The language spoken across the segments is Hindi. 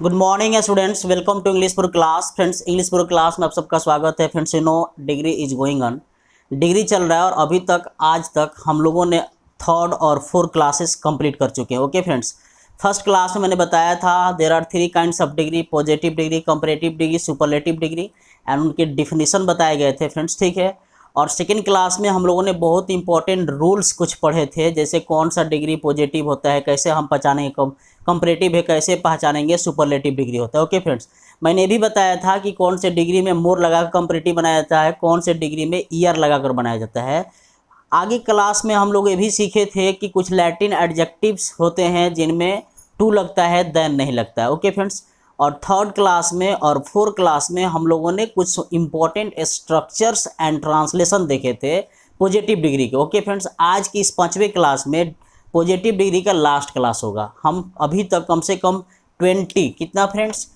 Good morning students, welcome to English for class. Friends, English for class में आप सबका स्वागत है। Friends, you know degree is going on, degree चल रहा है और अभी तक आज तक हम लोगों ने थर्ड और फोर्थ क्लासेस कंप्लीट कर चुके हैं। ओके फ्रेंड्स, फर्स्ट क्लास में मैंने बताया था there are three kinds of degree, positive degree, comparative degree, superlative degree and उनके डिफिनीशन बताए गए थे। फ्रेंड्स, ठीक है। और सेकेंड क्लास में हम लोगों ने बहुत इंपॉर्टेंट रूल्स कुछ पढ़े थे, जैसे कौन सा डिग्री पॉजिटिव होता है, कैसे हम पहचानेंगे, कंपैरेटिव है कैसे पहचानेंगे, सुपरलेटिव डिग्री होता है। ओके फ्रेंड्स, मैंने भी बताया था कि कौन से डिग्री में मोर लगाकर कंपैरेटिव बनाया जाता है, कौन से डिग्री में ईयर लगाकर बनाया जाता है। आगे क्लास में हम लोग ये भी सीखे थे कि कुछ लैटिन एडजेक्टिव्स होते हैं जिनमें टू लगता है देन नहीं लगता है। ओके फ्रेंड्स, और थर्ड क्लास में और फोर्थ क्लास में हम लोगों ने कुछ इंपॉर्टेंट स्ट्रक्चर्स एंड ट्रांसलेशन देखे थे पॉजिटिव डिग्री के। ओके फ्रेंड्स, आज की इस 5वीं क्लास में पॉजिटिव डिग्री का लास्ट क्लास होगा। हम अभी तक कम से कम 20 कितना फ्रेंड्स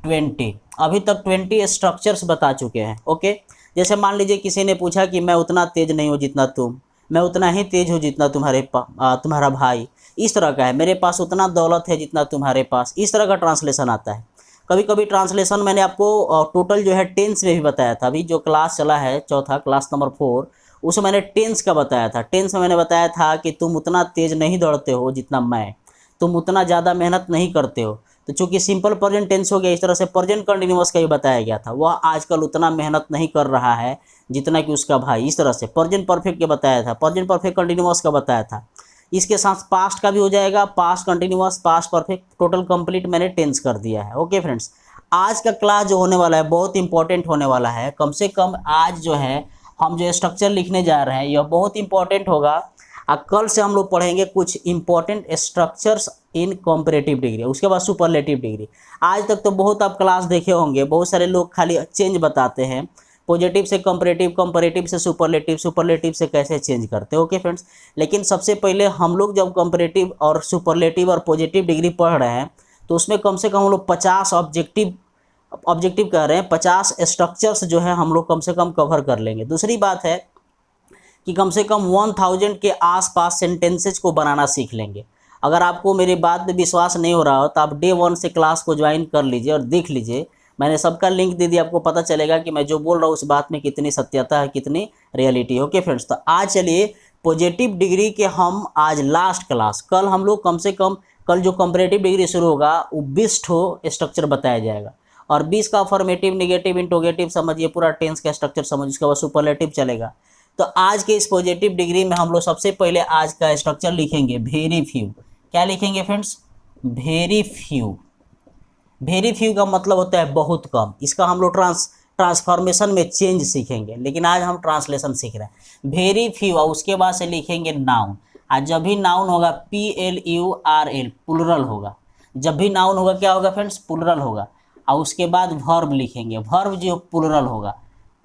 20 अभी तक 20 स्ट्रक्चर्स बता चुके हैं। ओके, जैसे मान लीजिए किसी ने पूछा कि मैं उतना तेज नहीं हूँ जितना तुम, मैं उतना ही तेज हूँ जितना तुम्हारा भाई, इस तरह का है। मेरे पास उतना दौलत है जितना तुम्हारे पास, इस तरह का ट्रांसलेशन आता है। कभी कभी ट्रांसलेशन मैंने आपको टोटल जो है टेंस में भी बताया था। अभी जो क्लास चला है चौथा क्लास नंबर 4, उसमें मैंने टेंस का बताया था। टेंस में मैंने बताया था कि तुम उतना तेज नहीं दौड़ते हो जितना मैं, तुम उतना ज़्यादा मेहनत नहीं करते हो। तो चूंकि सिंपल प्रेजेंट टेंस हो गया, इस तरह से प्रेजेंट कंटिन्यूअस का भी बताया गया था। वह आजकल उतना मेहनत नहीं कर रहा है जितना कि उसका भाई, इस तरह से प्रेजेंट परफेक्ट का बताया था, प्रेजेंट परफेक्ट कंटिन्यूअस का बताया था। इसके साथ पास्ट का भी हो जाएगा, past continuous, past perfect, total complete मैंने टेंस कर दिया है। ओके फ्रेंड्स, आज का क्लास जो होने वाला है बहुत इंपॉर्टेंट होने वाला है। कम से कम आज जो है हम जो स्ट्रक्चर लिखने जा रहे हैं यह बहुत इंपॉर्टेंट होगा। कल से हम लोग पढ़ेंगे कुछ important structures in comparative degree, उसके बाद सुपरलेटिव डिग्री। आज तक तो बहुत आप क्लास देखे होंगे, बहुत सारे लोग खाली चेंज बताते हैं, पॉजिटिव से कंपैरेटिव, कंपैरेटिव से सुपरलेटिव, सुपरलेटिव से कैसे चेंज करते हैं। ओके फ्रेंड्स, लेकिन सबसे पहले हम लोग जब कंपैरेटिव और सुपरलेटिव और पॉजिटिव डिग्री पढ़ रहे हैं तो उसमें कम से कम हम लोग 50 ऑब्जेक्टिव कह रहे हैं, 50 स्ट्रक्चर्स जो है हम लोग कम से कम कवर कर लेंगे। दूसरी बात है कि कम से कम 1000 के आसपास सेंटेंसेज को बनाना सीख लेंगे। अगर आपको मेरी बात पे विश्वास नहीं हो रहा हो तो आप डे 1 से क्लास को ज्वाइन कर लीजिए और देख लीजिए, मैंने सबका लिंक दे दिया, आपको पता चलेगा कि मैं जो बोल रहा हूँ उस बात में कितनी सत्यता है, कितनी रियलिटी है। ओके फ्रेंड्स, तो आज चलिए पॉजिटिव डिग्री के हम आज लास्ट क्लास, कल हम लोग कम से कम, कल जो कंपैरेटिव डिग्री शुरू होगा वो 20 स्ट्रक्चर बताया जाएगा और 20 का अफर्मेटिव, नेगेटिव, इंटरोगेटिव समझिए, पूरा टेंस का स्ट्रक्चर समझिए, उसके बाद सुपरलेटिव चलेगा। तो आज के इस पॉजिटिव डिग्री में हम लोग सबसे पहले आज का स्ट्रक्चर लिखेंगे वेरी फ्यू। क्या लिखेंगे friends? Very few. Very few का मतलब होता है बहुत कम। इसका हम लोग ट्रांसफॉर्मेशन में चेंज सीखेंगे, लेकिन आज हम ट्रांसलेशन सीख रहे हैं। वेरी फ्यू और उसके बाद से लिखेंगे नाउन। आज जब भी नाउन होगा PLURL प्लुरल होगा, जब भी नाउन होगा क्या होगा फ्रेंड्स? प्लुरल होगा। और उसके बाद वर्ब लिखेंगे, वर्ब जो प्लुरल होगा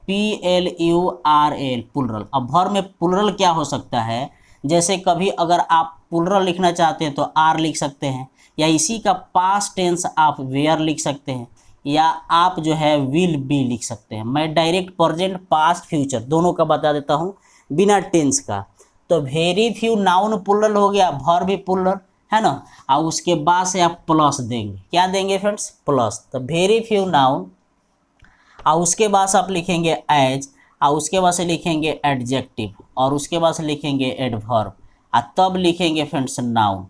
PLURL प्लुरल। अब वर्ब में प्लुरल क्या हो सकता है? जैसे कभी अगर आप प्लुरल लिखना चाहते हैं तो आर लिख सकते हैं, या इसी का पास्ट टेंस आप वेयर लिख सकते हैं, या आप जो है विल बी लिख सकते हैं। मैं डायरेक्ट प्रेजेंट, पास्ट, फ्यूचर दोनों का बता देता हूँ बिना टेंस का। तो वेरी फ्यू नाउन प्लुरल हो गया, वर्ब भी प्लुरल है ना, और उसके बाद से आप प्लस देंगे। क्या देंगे फ्रेंड्स? प्लस। तो वेरी फ्यू नाउन, और उसके बाद से आप लिखेंगे एज, और उसके बाद से लिखेंगे एडजेक्टिव, और उसके बाद से लिखेंगे एडवर्ब, और तब लिखेंगे फ्रेंड्स नाउन।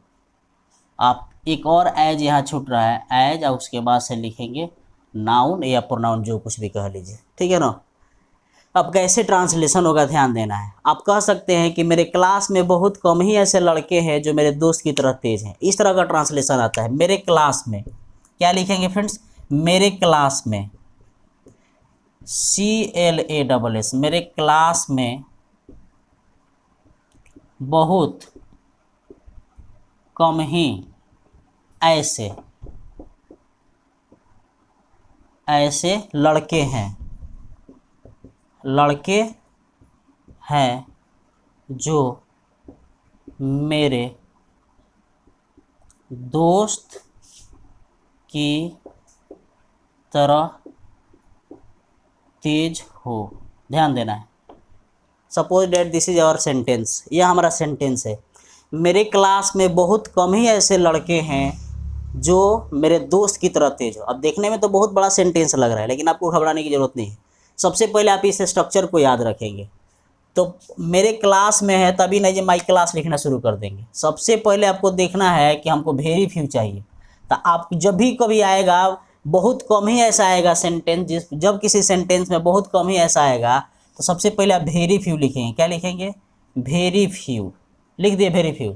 आप एक और एज यहाँ छूट रहा है, एज, और उसके बाद से लिखेंगे नाउन या प्रोनाउन, जो कुछ भी कह लीजिए, ठीक है ना। अब कैसे ट्रांसलेशन होगा ध्यान देना है। आप कह सकते हैं कि मेरे क्लास में बहुत कम ही ऐसे लड़के हैं जो मेरे दोस्त की तरह तेज हैं, इस तरह का ट्रांसलेशन आता है। मेरे क्लास में क्या लिखेंगे फ्रेंड्स? मेरे क्लास में, CLASS, मेरे क्लास में बहुत कम ही ऐसे लड़के हैं जो मेरे दोस्त की तरह तेज हो। ध्यान देना है। Suppose that this is our sentence, यह हमारा सेंटेंस है। मेरे क्लास में बहुत कम ही ऐसे लड़के हैं जो मेरे दोस्त की तरह तेज हो। अब देखने में तो बहुत बड़ा सेंटेंस लग रहा है, लेकिन आपको घबराने की ज़रूरत नहीं है। सबसे पहले आप इस स्ट्रक्चर को याद रखेंगे। तो मेरे क्लास में है तभी नहीं जो माई क्लास लिखना शुरू कर देंगे। सबसे पहले आपको देखना है कि हमको वेरी फ्यू चाहिए। तो आप जब भी कभी आएगा, बहुत कम ही ऐसा आएगा सेंटेंस, जब किसी सेंटेंस में बहुत कम ही ऐसा आएगा, तो सबसे पहले आप वेरी फ्यू लिखेंगे। क्या लिखेंगे? वेरी फ्यू लिख दिए, वेरी फ्यू।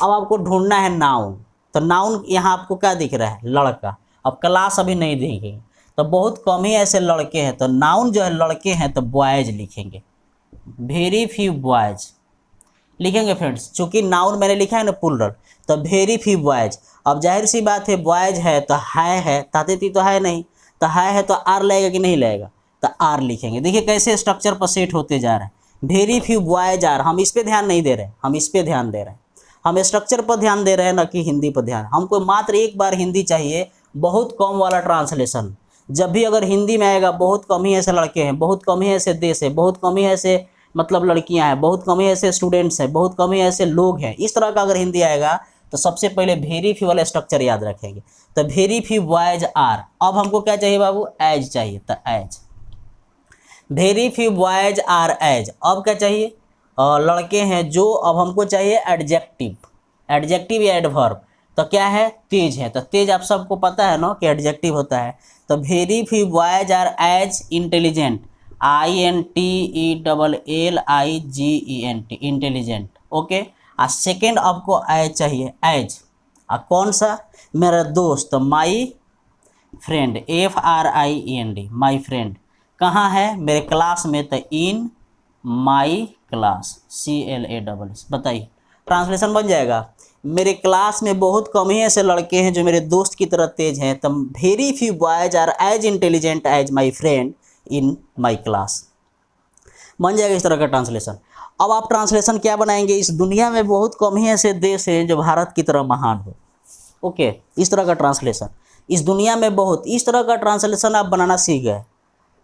अब आपको ढूंढना है नाउन। तो नाउन यहाँ आपको क्या दिख रहा है? लड़का। अब क्लास अभी नहीं दिखेगी, तो बहुत कम ही ऐसे लड़के हैं, तो नाउन जो है लड़के हैं, तो बॉयज लिखेंगे। वेरी फ्यू बॉयज लिखेंगे फ्रेंड्स। चूंकि नाउन मैंने लिखा है ना प्लुरल, तो वेरी फ्यू बॉयज। अब जाहिर सी बात है, बॉयज है तो है, ताते तो है नहीं, तो है तो आर लगेगा कि नहीं लगेगा? तो आर लिखेंगे। देखिए कैसे स्ट्रक्चर पर सेट होते जा रहे हैं। Very few boys are. हम इस पर ध्यान नहीं दे रहे, हम इस पर ध्यान दे रहे हैं। हम स्ट्रक्चर पर ध्यान दे रहे हैं, ना कि हिंदी पर ध्यान। हमको मात्र एक बार हिंदी चाहिए, बहुत कम वाला ट्रांसलेशन। जब भी अगर हिंदी में आएगा, बहुत कम ही ऐसे लड़के हैं, बहुत कम ही ऐसे देश है, बहुत कम ही ऐसे मतलब लड़कियां हैं, बहुत कम ही ऐसे स्टूडेंट्स हैं, बहुत कम ही ऐसे लोग हैं, इस तरह का अगर हिंदी आएगा, तो सबसे पहले वेरी फ्यू वाला स्ट्रक्चर याद रखेंगे। तो वेरी फ्यू बॉयज आर। अब हमको क्या चाहिए बाबू? एज चाहिए। तो as, very few boys are as. अब क्या चाहिए? लड़के हैं जो। अब हमको चाहिए एडजेक्टिव, एडजेक्टिव या एडवर्ब। तो क्या है? तेज है। तो तेज आप सबको पता है ना कि एडजेक्टिव होता है। तो very few boys are as intelligent, INTELLIGENT, intelligent. Okay. Second आपको एज चाहिए, एज। कौन सा? मेरा दोस्त, my friend, FRIEND, my friend. कहाँ है? मेरे क्लास में। तो इन माई क्लास, CLASS। बताइए, ट्रांसलेशन बन जाएगा। मेरे क्लास में बहुत कम ही ऐसे लड़के हैं जो मेरे दोस्त की तरह तेज हैं। तो very few boys are as intelligent as my friend in my class. बन जाएगा इस तरह का ट्रांसलेशन। अब आप ट्रांसलेशन क्या बनाएंगे? इस दुनिया में बहुत कम ही ऐसे देश हैं जो भारत की तरह महान हो। ओके, इस तरह का ट्रांसलेशन। इस दुनिया में बहुत, इस तरह का ट्रांसलेशन आप बनाना सीख गए।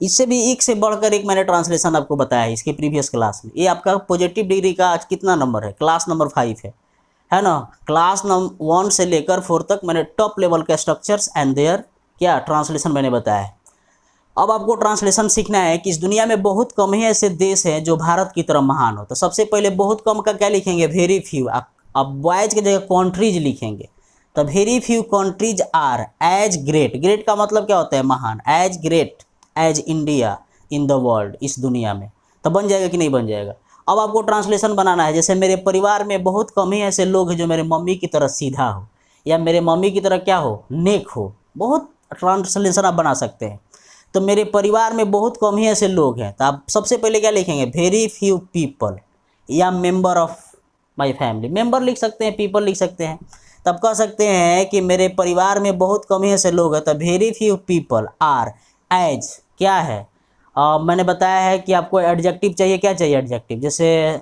इससे भी एक से बढ़कर एक मैंने ट्रांसलेशन आपको बताया है इसके प्रीवियस क्लास में। ये आपका पॉजिटिव डिग्री का आज कितना नंबर है? क्लास नंबर 5 है ना। क्लास नंबर 1 से लेकर 4 तक मैंने टॉप लेवल के स्ट्रक्चर्स एंड देयर क्या ट्रांसलेशन मैंने बताया है। अब आपको ट्रांसलेशन सीखना है कि इस दुनिया में बहुत कम ही ऐसे देश हैं जो भारत की तरह महान हो। तो सबसे पहले बहुत कम का क्या लिखेंगे? Very few. अब बॉयज की जगह कंट्रीज लिखेंगे। तो very few countries are as great. Great का मतलब क्या होता है? महान। As great as India in the world, इस दुनिया में। तो बन जाएगा कि नहीं बन जाएगा? अब आपको ट्रांसलेशन बनाना है। जैसे मेरे परिवार में बहुत कम ही ऐसे लोग हैं जो मेरे मम्मी की तरह सीधा हो, या मेरे मम्मी की तरह क्या हो? नेक हो। बहुत ट्रांसलेशन आप बना सकते हैं। तो मेरे परिवार में बहुत कम ही ऐसे लोग हैं, तो आप सबसे पहले क्या लिखेंगे? वेरी फ्यू पीपल, या member of my family. Member लिख सकते हैं, पीपल लिख सकते हैं। तब कह सकते हैं कि मेरे परिवार में बहुत कम ही ऐसे लोग हैं। तो very few people are as क्या है? मैंने बताया है कि आपको एडजेक्टिव चाहिए। क्या चाहिए एडजेक्टिव? जैसे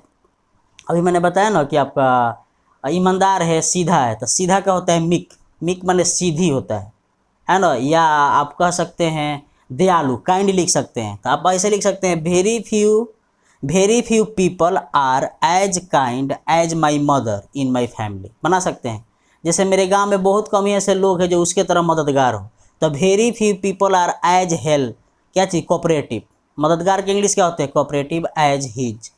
अभी मैंने बताया ना कि आपका ईमानदार है, सीधा है। तो सीधा क्या होता है? मिक। मिक माने सीधी होता है ना। या आप कह सकते हैं दयालु, काइंड लिख सकते हैं। तो आप ऐसे लिख सकते हैं very few people are as kind as my mother in my family. बना सकते हैं। जैसे मेरे गांव में बहुत कम ही ऐसे लोग हैं जो उसके तरह मददगार हो। तो very few people are as help क्या चीज़? कोऑपरेटिव। मददगार के इंग्लिश क्या होते हैं? Cooperative. As his,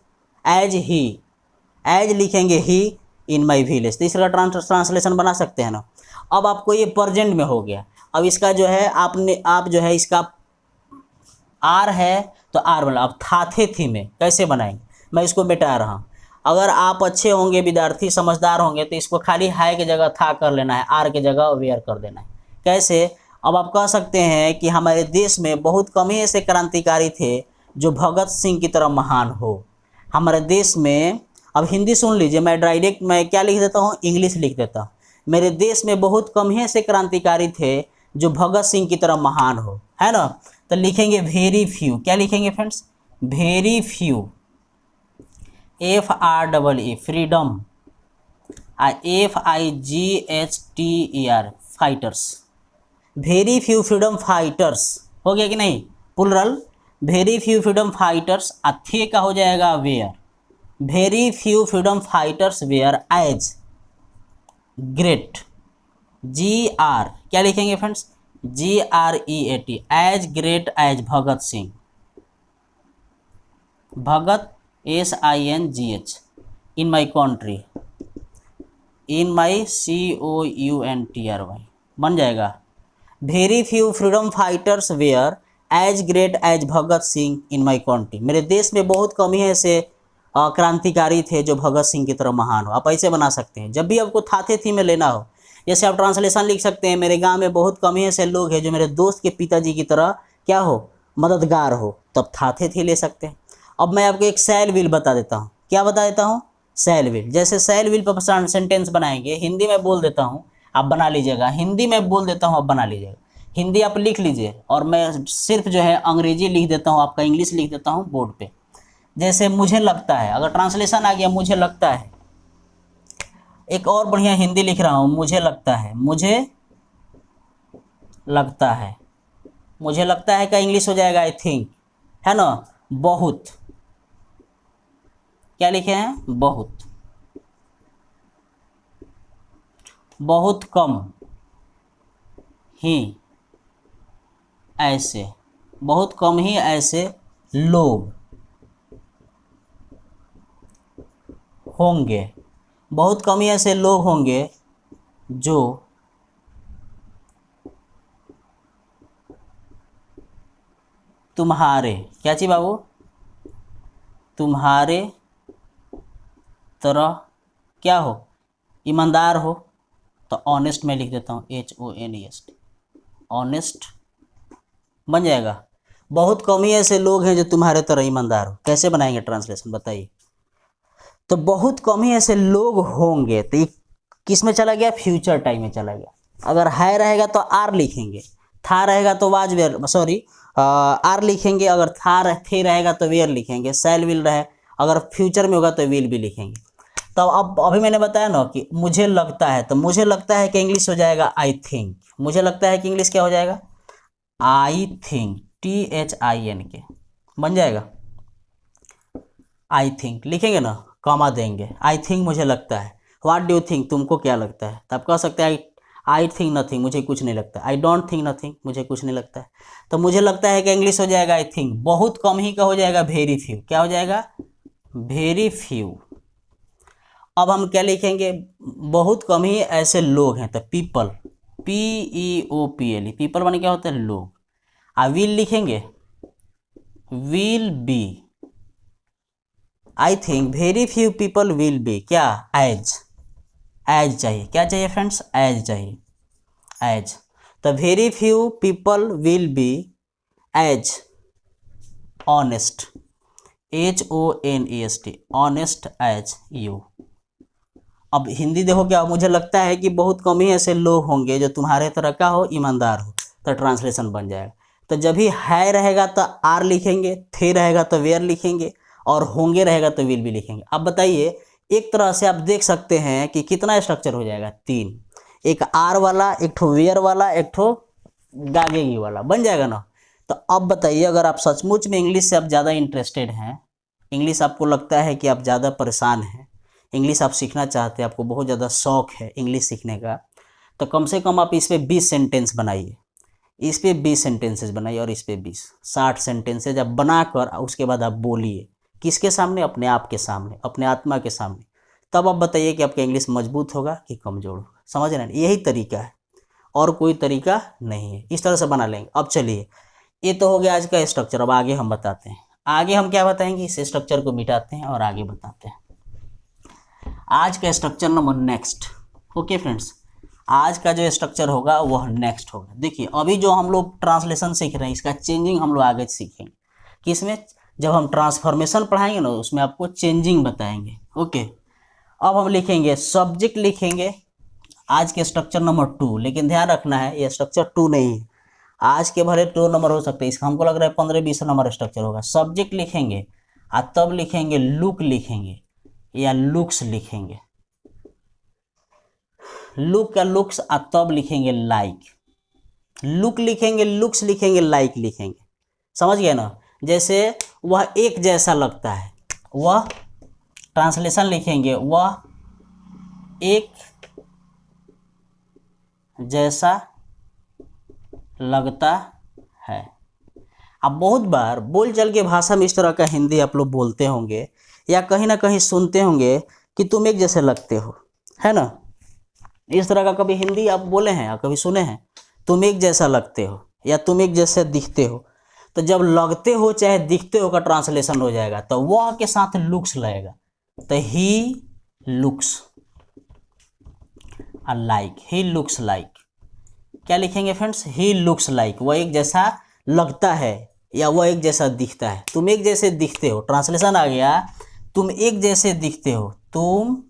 as he, as लिखेंगे ही इन माई विलेज। तो इसका ट्रांसलेशन बना सकते हैं ना। अब आपको ये प्रेजेंट में हो गया। अब इसका जो है आप जो है इसका आर है तो आर बना। अब थाथे थी में कैसे बनाएंगे? मैं इसको मिटा रहा हूँ। अगर आप अच्छे होंगे, विद्यार्थी समझदार होंगे, तो इसको खाली हाई की जगह था कर लेना है, आर की जगह वेयर कर देना है। कैसे? अब आप कह सकते हैं कि हमारे देश में बहुत कम ही ऐसे क्रांतिकारी थे जो भगत सिंह की तरह महान हो। हमारे देश में, अब हिंदी सुन लीजिए, मैं डायरेक्ट मैं क्या लिख देता हूँ? इंग्लिश लिख देता हूँ। मेरे देश में बहुत कम ही ऐसे क्रांतिकारी थे जो भगत सिंह की तरह महान हो, है ना। तो लिखेंगे वेरी फ्यू। क्या लिखेंगे friends? Very few, FREE freedom, FIGHTER fighters. Very few freedom fighters हो गया कि नहीं? Plural. Very few freedom fighters. थे का हो जाएगा were. Very few freedom fighters were as great. GR क्या लिखेंगे friends, GREAT, as great as Bhagat Singh, Bhagat SINGH, in my country, in my COUNTRY, बन जाएगा। Very few freedom fighters were as great as Bhagat Singh in my country, मेरे देश में बहुत कम ही ऐसे क्रांतिकारी थे जो भगत सिंह की तरह महान हो। आप ऐसे बना सकते हैं जब भी आपको थाथे थी में लेना हो। जैसे आप ट्रांसलेशन लिख सकते हैं, मेरे गांव में बहुत कम ही ऐसे लोग हैं जो मेरे दोस्त के पिताजी की तरह क्या हो, मददगार हो, तब थाथे थी ले सकते हैं। अब मैं आपको एक सैल विल बता देता हूँ। क्या बता देता हूँ, सैल विल। जैसे सैल विल पर सेंटेंस बनाएंगे, हिंदी में बोल देता हूँ, आप बना लीजिएगा। हिंदी में बोल देता हूँ, आप बना लीजिएगा। हिंदी आप लिख लीजिए और मैं सिर्फ जो है अंग्रेजी लिख देता हूँ, आपका इंग्लिश लिख देता हूँ बोर्ड पे। जैसे मुझे लगता है, अगर ट्रांसलेशन आ गया मुझे लगता है, एक और बढ़िया हिंदी लिख रहा हूँ, मुझे लगता है, मुझे लगता है, मुझे लगता है का इंग्लिश हो जाएगा आई थिंक, है ना। बहुत, क्या लिखे हैं, बहुत, बहुत कम ही ऐसे, बहुत कम ही ऐसे लोग होंगे, बहुत कम ही ऐसे लोग होंगे जो तुम्हारे, क्या चाहिए बाबू, तुम्हारे तरह क्या हो, ईमानदार हो। तो ऑनेस्ट में लिख देता हूँ, HONEST, ऑनेस्ट बन जाएगा। बहुत कम ही ऐसे लोग हैं जो तुम्हारे तरह ईमानदार हो। कैसे बनाएंगे ट्रांसलेशन बताइए। तो बहुत कम ही ऐसे लोग होंगे, तो ये किस में चला गया, फ्यूचर टाइम में चला गया। अगर है रहेगा तो आर लिखेंगे, था रहेगा तो वाज वेयर, सॉरी आर लिखेंगे। अगर था थे रहेगा तो वेयर लिखेंगे। सैल विल रहे, अगर फ्यूचर में होगा तो विल भी लिखेंगे। तो अब अभी मैंने बताया ना कि मुझे लगता है, तो मुझे लगता है कि इंग्लिश हो जाएगा आई थिंक। मुझे लगता है कि इंग्लिश क्या हो जाएगा, आई थिंक, THINK बन जाएगा। आई थिंक लिखेंगे ना, कॉमा देंगे, आई थिंक मुझे लगता है। व्हाट डू यू थिंक, तुमको क्या लगता है। तब कह सकते हैं आई थिंक नथिंग, मुझे कुछ नहीं लगता। आई डोंट थिंक नथिंग, मुझे कुछ नहीं लगता है। तो मुझे लगता है कि इंग्लिश हो जाएगा आई थिंक। बहुत कम ही का हो जाएगा वेरी फ्यू, क्या हो जाएगा, वेरी फ्यू। अब हम क्या लिखेंगे, बहुत कम ही ऐसे लोग हैं, तो पीपल, PEOPLE, पीपल माने क्या होता है, लोग। विल लिखेंगे, will be, I think very few people will be क्या, एज, एज चाहिए, क्या चाहिए फ्रेंड्स, एज चाहिए, एज। तो very few people will be as honest, HONEST, honest as you. अब हिंदी देखो क्या, मुझे लगता है कि बहुत कम ही ऐसे लोग होंगे जो तुम्हारे तरह का हो, ईमानदार हो। तो ट्रांसलेशन बन जाएगा। तो जब भी है रहेगा तो आर लिखेंगे, थे रहेगा तो वेयर लिखेंगे, और होंगे रहेगा तो विल भी लिखेंगे। अब बताइए, एक तरह से आप देख सकते हैं कि कितना स्ट्रक्चर हो जाएगा, 3, एक आर वाला, एक ठो वेयर वाला, एक ठो गागेगी वाला, बन जाएगा ना। तो अब बताइए, अगर आप सचमुच में इंग्लिश से आप ज़्यादा इंटरेस्टेड हैं, इंग्लिश आपको लगता है कि आप ज़्यादा परेशान हैं, इंग्लिश आप सीखना चाहते हैं, आपको बहुत ज़्यादा शौक है इंग्लिश सीखने का, तो कम से कम आप इस पर 20 सेंटेंस बनाइए, इस पर 20 सेंटेंसेस बनाइए, और इस पर 20, 60 सेंटेंसेज आप बनाकर उसके बाद आप बोलिए। किसके सामने, अपने आप के सामने, अपने आत्मा के सामने। तब आप बताइए कि आपका इंग्लिश मजबूत होगा कि कमज़ोर होगा। समझ रहे हैं, यही तरीका है, और कोई तरीका नहीं है। इस तरह से बना लेंगे। अब चलिए, ये तो हो गया आज का स्ट्रक्चर। अब आगे हम बताते हैं, आगे हम क्या बताएंगे, इस स्ट्रक्चर को मिटाते हैं और आगे बताते हैं आज का structure number next. Okay friends, आज का जो स्ट्रक्चर होगा वह नेक्स्ट होगा। देखिए, अभी जो हम लोग ट्रांसलेशन सीख रहे हैं, इसका चेंजिंग हम लोग आगे सीखेंगे। किसमें, जब हम ट्रांसफॉर्मेशन पढ़ाएंगे ना, उसमें आपको चेंजिंग बताएंगे। ओके, अब हम लिखेंगे, सब्जेक्ट लिखेंगे आज के स्ट्रक्चर नंबर 2, लेकिन ध्यान रखना है ये स्ट्रक्चर 2 नहीं है। आज के भले 2 नंबर हो सकते हैं, इसका हमको लग रहा है 15-20 नंबर स्ट्रक्चर होगा। सब्जेक्ट लिखेंगे और तब लिखेंगे लुक लिखेंगे या लुक्स लिखेंगे, लुक या लुक्स, और तब लिखेंगे लाइक। लुक लिखेंगे, लुक्स लिखेंगे, लाइक लिखेंगे। समझ गए ना। जैसे वह एक जैसा लगता है, वह ट्रांसलेशन लिखेंगे, वह एक जैसा लगता है। अब बहुत बार बोलचाल की भाषा में इस तरह का हिंदी आप लोग बोलते होंगे या कहीं ना कहीं सुनते होंगे कि तुम एक जैसे लगते हो, है ना। इस तरह का कभी हिंदी आप बोले हैं या कभी सुने हैं, तुम एक जैसा लगते हो या तुम एक जैसे दिखते हो। तो जब लगते हो चाहे दिखते हो का ट्रांसलेशन हो जाएगा तो वह के साथ लुक्स लगेगा, तो he looks like, he looks like. क्या लिखेंगे फ्रेंड्स, ही लुक्स लाइक, वह एक जैसा लगता है या वह एक जैसा दिखता है। तुम एक जैसे दिखते हो, ट्रांसलेशन आ गया, तुम एक जैसे दिखते हो, तुम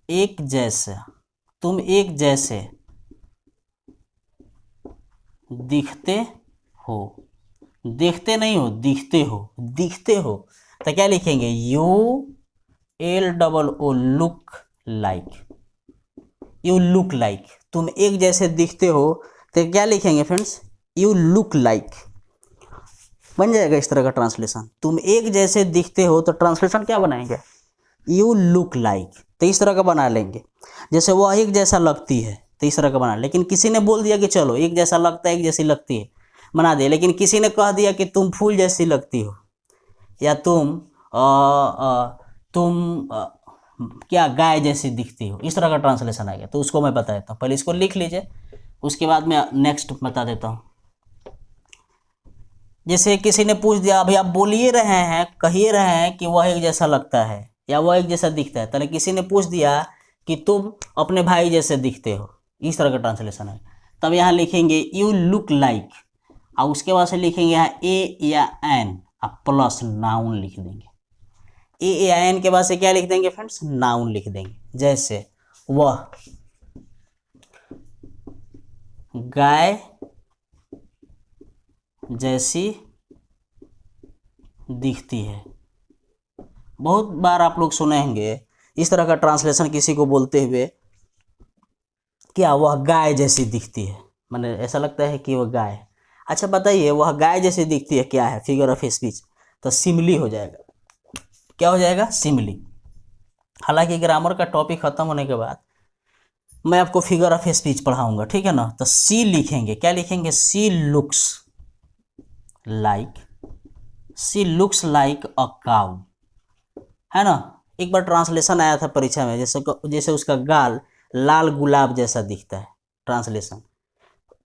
एक जैसा, तुम एक जैसे दिखते हो, देखते नहीं हो, दिखते हो, दिखते हो। तो क्या लिखेंगे, U L double oh look like, you look like, तुम एक जैसे दिखते हो। तो क्या लिखेंगे फ्रेंड्स, यू लुक लाइक, बन जाएगा इस तरह का ट्रांसलेशन। तुम एक जैसे दिखते हो तो ट्रांसलेशन क्या बनाएंगे, यू लुक लाइक, तो इस तरह का बना लेंगे। जैसे वह एक जैसा लगती है तो इस तरह का बना, लेकिन किसी ने बोल दिया कि चलो एक जैसा लगता है, एक जैसी लगती है, बना दिया। लेकिन किसी ने कह दिया कि तुम फूल जैसी लगती हो या तुम क्या गाय जैसी दिखती हो, इस तरह का ट्रांसलेशन आ गया। तो उसको मैं बता देता हूँ, पहले इसको लिख लीजिए, उसके बाद मैं नेक्स्ट बता देता हूँ। जैसे किसी ने पूछ दिया, अभी आप बोलिए रहे हैं, कहिए रहे हैं कि वह एक जैसा लगता है या वह एक जैसा दिखता है, तो किसी ने पूछ दिया कि तुम अपने भाई जैसे दिखते हो, इस तरह का ट्रांसलेशन है। तब यहाँ लिखेंगे यू लुक लाइक, और उसके बाद से लिखेंगे यहाँ ए या एन, आप प्लस नाउन लिख देंगे। ए या एन के बाद से क्या लिख देंगे फ्रेंड्स, नाउन लिख देंगे। जैसे वह गाय जैसी दिखती है। बहुत बार आप लोग सुने होंगे इस तरह का ट्रांसलेशन किसी को बोलते हुए, क्या वह गाय जैसी दिखती है, माने ऐसा लगता है कि वह गाय। अच्छा बताइए, वह गाय जैसी दिखती है क्या है, फिगर ऑफ स्पीच, तो सिमिली हो जाएगा। क्या हो जाएगा, सिमिली। हालांकि ग्रामर का टॉपिक खत्म होने के बाद मैं आपको फिगर ऑफ स्पीच पढ़ाऊंगा, ठीक है ना। तो सी लिखेंगे, क्या लिखेंगे, she looks like, she looks like a cow, है ना। एक बार ट्रांसलेशन आया था परीक्षा में, जैसे उसका गाल लाल गुलाब जैसा दिखता है।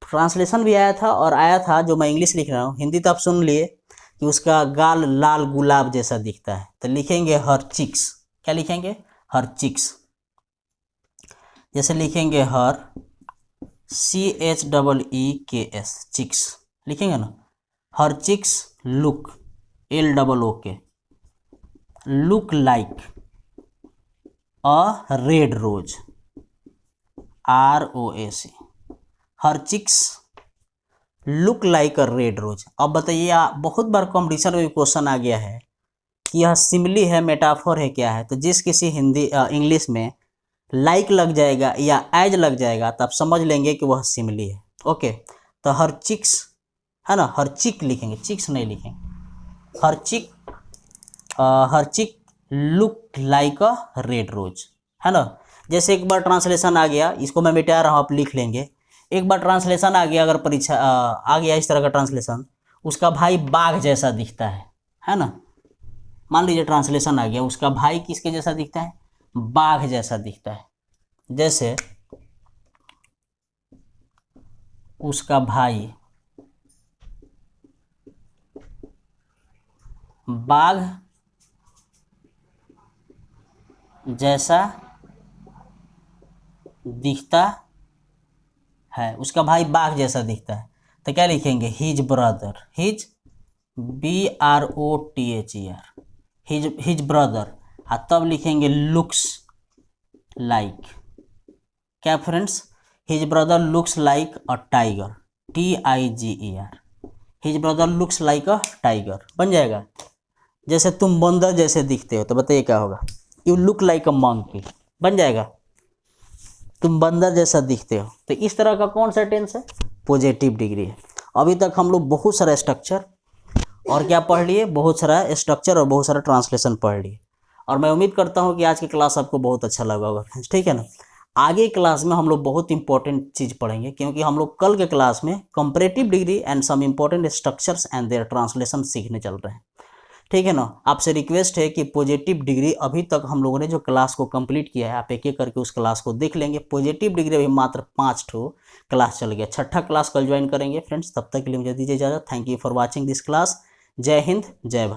ट्रांसलेशन भी आया था, और आया था जो मैं इंग्लिश लिख रहा हूँ, हिंदी तो आप सुन लिए कि उसका गाल लाल गुलाब जैसा दिखता है। तो लिखेंगे हर चिक्स, क्या लिखेंगे, हर चिक्स। जैसे लिखेंगे हर CHEEKS, चिक्स लिखेंगे ना, her cheeks look LOOK look like a red rose ROAC, her cheeks look like a red rose. अब बताइए, बहुत बार कॉम्पिटिशन में क्वेश्चन आ गया है कि यह सिमिली है, मेटाफोर है, क्या है। तो जिस किसी इंग्लिश में लाइक लग जाएगा या एज लग जाएगा तो आप समझ लेंगे कि वह सिमिली है। ओके, तो हर चिक्स, है ना, हर चिक लिखेंगे, चिक्स नहीं लिखेंगे, her cheek look like a red rose, है ना। जैसे एक बार ट्रांसलेशन आ गया, इसको मैं मिटा रहा हूँ, आप लिख लेंगे। एक बार ट्रांसलेशन आ गया, अगर परीक्षा आ गया इस तरह का ट्रांसलेशन, उसका भाई बाघ जैसा दिखता है ना। मान लीजिए ट्रांसलेशन आ गया, उसका भाई किसके जैसा दिखता है, बाघ जैसा दिखता है। जैसे उसका भाई बाघ जैसा दिखता है, उसका भाई बाघ जैसा दिखता है। तो क्या लिखेंगे, his brother, his BROTHER, his brother, तब लिखेंगे लुक्स लाइक, क्या friends, his brother looks like a tiger, TIGER, his brother looks like a tiger, बन जाएगा। जैसे तुम बंदर जैसे दिखते हो, तो बताइए क्या होगा, you look like a monkey, बन जाएगा, तुम बंदर जैसा दिखते हो। तो इस तरह का कौन सा टेंस है, पॉजिटिव डिग्री है। अभी तक हम लोग बहुत सारा स्ट्रक्चर और क्या पढ़ लिए, बहुत सारा स्ट्रक्चर और बहुत सारा ट्रांसलेशन पढ़ लिए, और मैं उम्मीद करता हूँ कि आज की क्लास आपको बहुत अच्छा लगा होगा फ्रेंड्स, ठीक है ना। आगे क्लास में हम लोग बहुत इंपॉर्टेंट चीज़ पढ़ेंगे, क्योंकि हम लोग कल के क्लास में comparative degree and some important structures and their translation सीखने चल रहे हैं। ठीक है ना। आपसे रिक्वेस्ट है कि पॉजिटिव डिग्री अभी तक हम लोगों ने जो क्लास को कंप्लीट किया है, आप एक एक करके उस क्लास को देख लेंगे। पॉजिटिव डिग्री अभी मात्र 5 ठो क्लास चल गया, 6ठा क्लास कल ज्वाइन करेंगे फ्रेंड्स। तब तक के लिए मुझे दीजिए इजाजत। Thank you for watching this class. जय हिंद, जय भारत।